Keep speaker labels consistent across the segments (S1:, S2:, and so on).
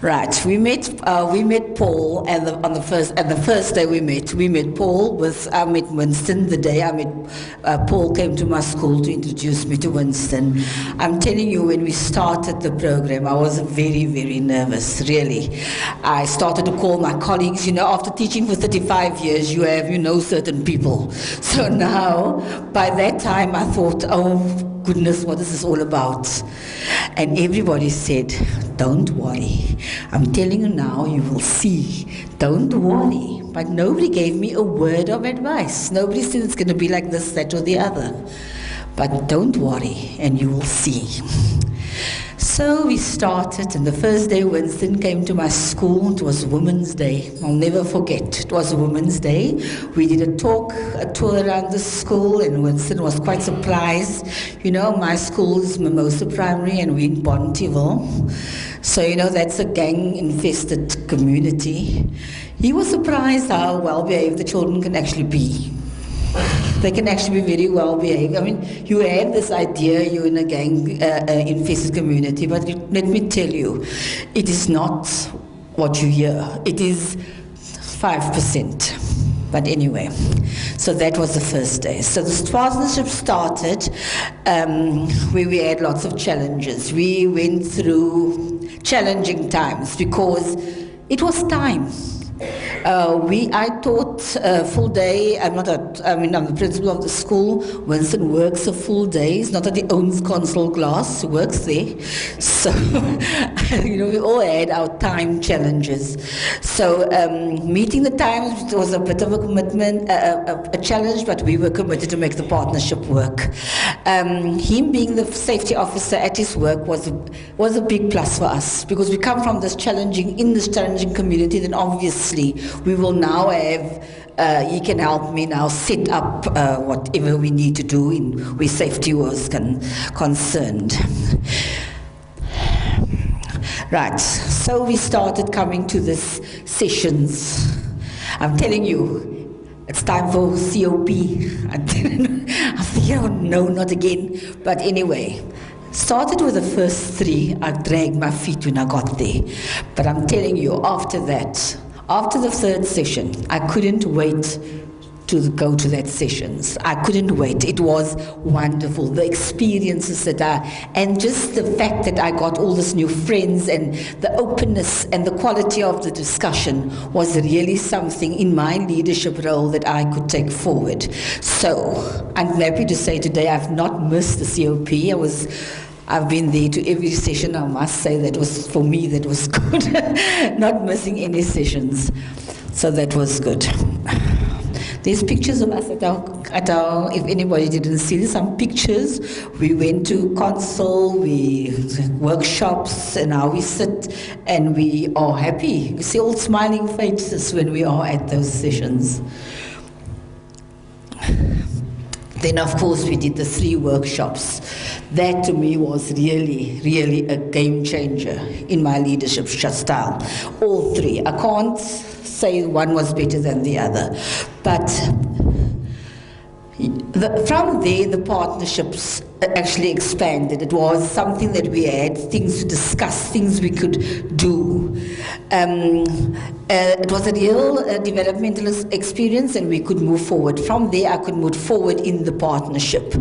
S1: Right, we met Paul on the first day we met Paul I met Winston the day I met Paul came to my school to introduce me to Winston. I'm telling you, when we started the program, I was very, very nervous, really. I started to call my colleagues, after teaching for 35 years, you have, certain people. So now, by that time, I thought, oh, goodness, what is this all about? And everybody said, don't worry. I'm telling you now, you will see. Don't worry. But nobody gave me a word of advice. Nobody said it's going to be like this, that, or the other. But don't worry, and you will see. So we started, and the first day Winston came to my school, it was Women's Day. I'll never forget, it was Women's Day. We did a tour around the school, and Winston was quite surprised. My school is Mimosa Primary, and we're in Bontiville. So, that's a gang-infested community. He was surprised how well-behaved the children can actually be. They can actually be very well behaved. I mean, you have this idea you're in a gang-infested community, but let me tell you, it is not what you hear. It is 5%. But anyway, so that was the first day. So the partnership started where we had lots of challenges. We went through challenging times because it was time. I taught a full day. I'm the principal of the school. Winston works a full day. It's not that he owns console glass, he works there. So, we all had our time challenges. So, meeting the times was a bit of a commitment, a challenge, but we were committed to make the partnership work. Him being the safety officer at his work was a big plus for us, because we come from this challenging community. Then obviously we will now have, he can help me now set up whatever we need to do where safety was concerned. Right, so we started coming to these sessions. I'm telling you, it's time for COP. I think, oh no, not again. But anyway, started with the first 3. I dragged my feet when I got there. But I'm telling you, after that, after the 3rd session, I couldn't wait to go to that sessions. I couldn't wait. It was wonderful. The experiences and just the fact that I got all these new friends, and the openness and the quality of the discussion was really something in my leadership role that I could take forward. So I'm happy to say today I've not missed the COP. I've been there to every session. I must say that was, for me, that was good. Not missing any sessions. So that was good. There's pictures of us at our, if anybody didn't see this, some pictures. We went to console, workshops, and now we sit and we are happy. You see all smiling faces when we are at those sessions. Then, of course, we did the 3 workshops. That, to me, was really, really a game changer in my leadership style. All 3. I can't say one was better than the other. But from there, the partnerships actually expanded. It was something that we had, things to discuss, things we could do. It was a real developmental experience, and we could move forward. From there, I could move forward in the partnership.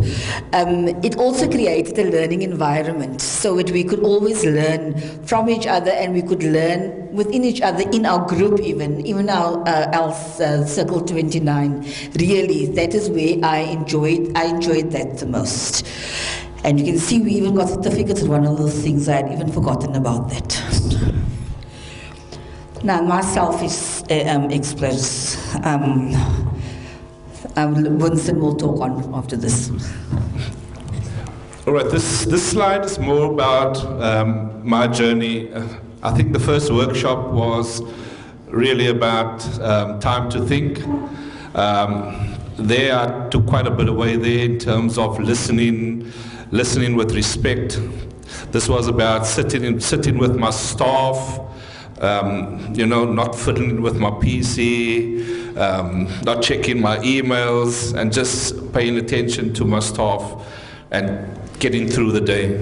S1: It also created a learning environment so that we could always learn from each other, and we could learn within each other, in our group even our Circle 29. Really, that is where I enjoyed that the most. And you can see we even got certificates. One of those things I had even forgotten about that. Now, my selfish express, Winston will talk on after this.
S2: All right, this slide is more about my journey. I think the first workshop was really about time to think. There I took quite a bit away there in terms of listening with respect. This was about sitting with my staff, not fiddling with my PC, not checking my emails, and just paying attention to my staff and getting through the day.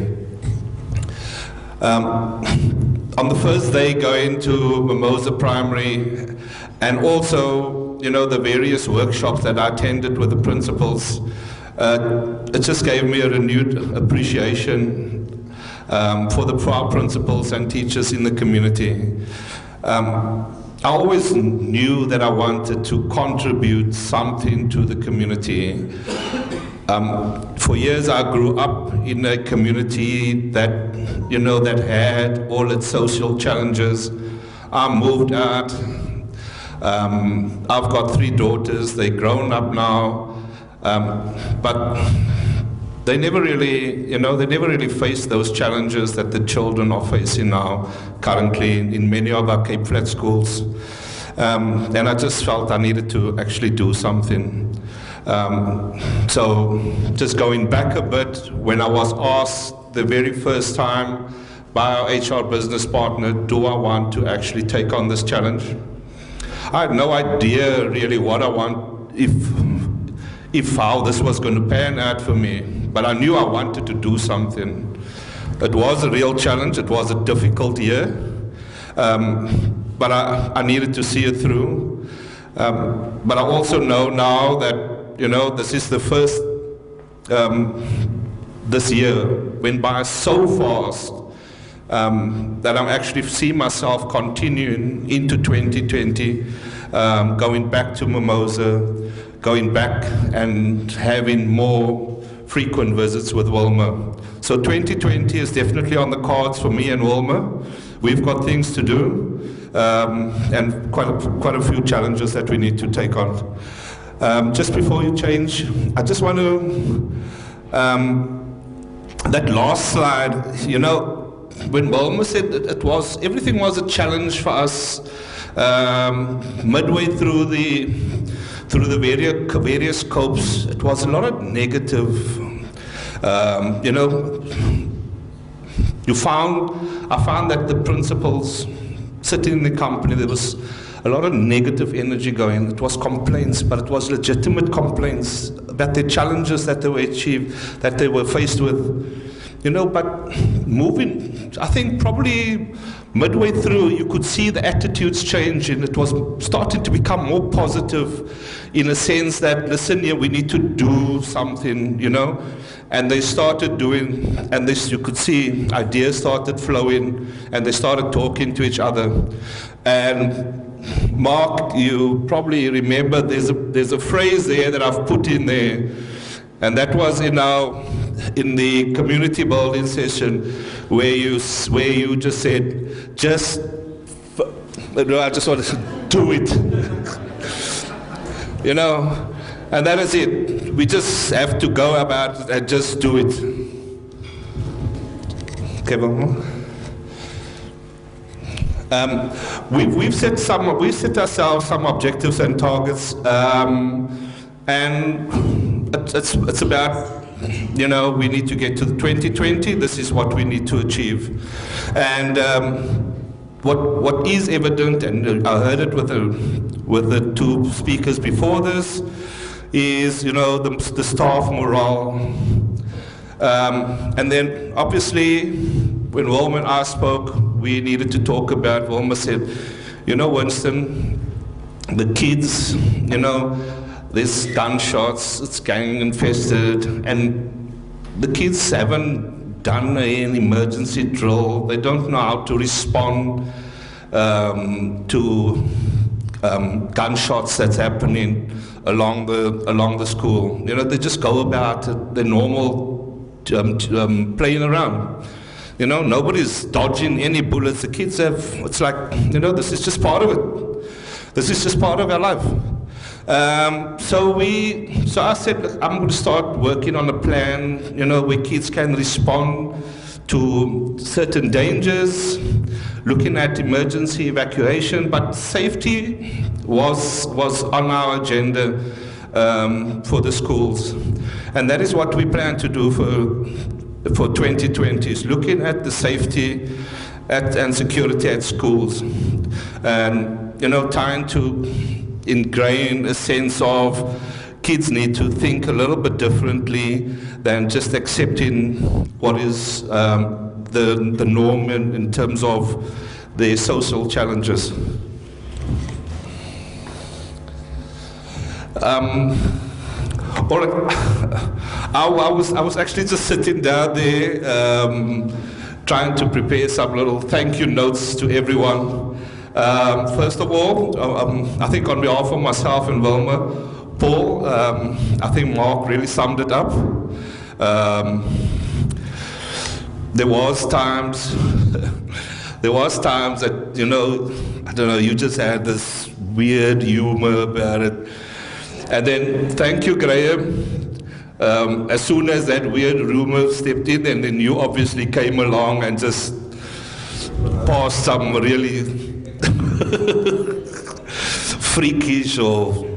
S2: on the first day going to Mimosa Primary, and also, the various workshops that I attended with the principals, it just gave me a renewed appreciation for our principals and teachers in the community. I always knew that I wanted to contribute something to the community. For years I grew up in a community that, that had all its social challenges. I moved out. I've got 3 daughters. They're grown up now. But they never really faced those challenges that the children are facing now, currently in many of our Cape Flat schools. And I just felt I needed to actually do something. So just going back a bit, when I was asked the very first time by our HR business partner, do I want to actually take on this challenge? I had no idea really what I want, if how this was going to pan out for me, but I knew I wanted to do something. It was a real challenge. It was a difficult year, but I needed to see it through. But I also know now that, this is the first, this year went by so fast that I'm actually seeing myself continuing into 2020, going back to Mimosa, going back and having more frequent visits with Wilma. So 2020 is definitely on the cards for me and Wilma. We've got things to do, and quite a few challenges that we need to take on. Just before you change, I just want to, that last slide, when Wilma said that everything was a challenge for us, midway through the various scopes, it was a lot of negative, I found that the principals sitting in the company, there was a lot of negative energy going. It was complaints, but it was legitimate complaints about the challenges that they were faced with. But moving, I think probably midway through, you could see the attitudes changing. It was starting to become more positive in a sense that, listen here, we need to do something, And they started doing, and you could see ideas started flowing, and they started talking to each other. And Mark, you probably remember there's a phrase there that I've put in there, and that was in the community building session where you just said, I just want to do it, and that is it. We just have to go about it and just do it. Okay, we've set ourselves some objectives and targets, and it's about, we need to get to 2020. This is what we need to achieve, and what is evident, and I heard it with the 2 speakers before this, is the staff morale, and then obviously when Wilma and I spoke, we needed to talk about. Wilma said, Winston, the kids, there's gunshots, it's gang infested, and the kids haven't done an emergency drill. They don't know how to respond to gunshots that's happening along the school. They just go about it, the normal playing around. Nobody's dodging any bullets. The kids it's like, this is just part of it. This is just part of our life. So I said, look, I'm going to start working on a plan, where kids can respond to certain dangers, looking at emergency evacuation, but safety was on our agenda for the schools. And that is what we plan to do for 2020, is looking at the safety and security at schools, and trying to ingrain a sense of kids need to think a little bit differently than just accepting what is the norm in terms of their social challenges. All right. I was actually just sitting down there trying to prepare some little thank you notes to everyone. First of all, I think on behalf of myself and Wilma, Paul, I think Mark really summed it up. There was times that, you know, I don't know, you just had this weird humor about it. And then, thank you, Graham. As soon as that weird rumor stepped in, and then you obviously came along and just passed some really freakish, or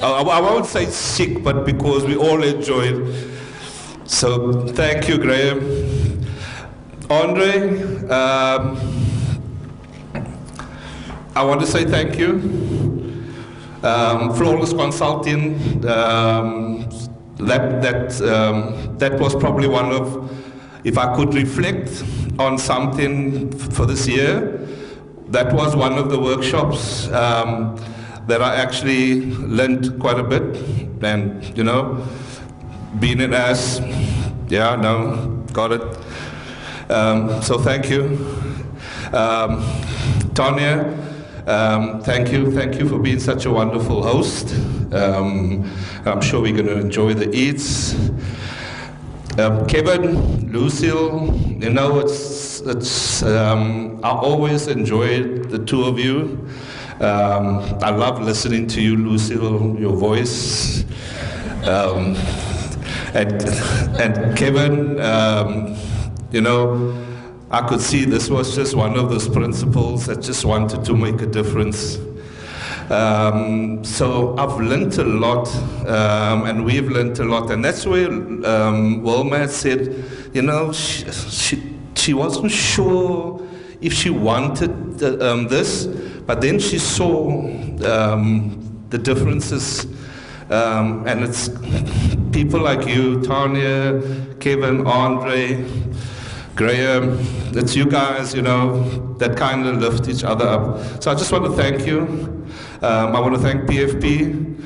S2: I won't say sick, but because we all enjoyed. So thank you, Graham. Andre, I want to say thank you. Flawless Consulting, that was probably one of, if I could reflect on something for this year, that was one of the workshops that I actually learned quite a bit. And, you know, being an ass, yeah, no, got it. So thank you. Tanya, thank you for being such a wonderful host. I'm sure we're going to enjoy the eats. Kevin, Lucille, you know, I always enjoyed the two of you. I love listening to you, Lucille, your voice. And Kevin, you know, I could see this was just one of those principles that just wanted to make a difference. So I've learned a lot, and we've learned a lot, and that's where Wilma had said, you know, she wasn't sure if she wanted this, but then she saw the differences, and it's people like you, Tanya, Kevin, Andre, Graham, it's you guys, you know, that kind of lift each other up. So I just want to thank you. I want to thank PFP.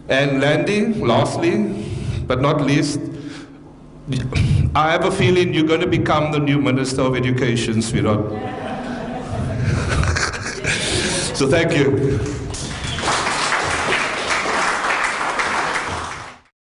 S2: And Landy, lastly, but not least, I have a feeling you're going to become the new Minister of Education, sweetheart. So thank you.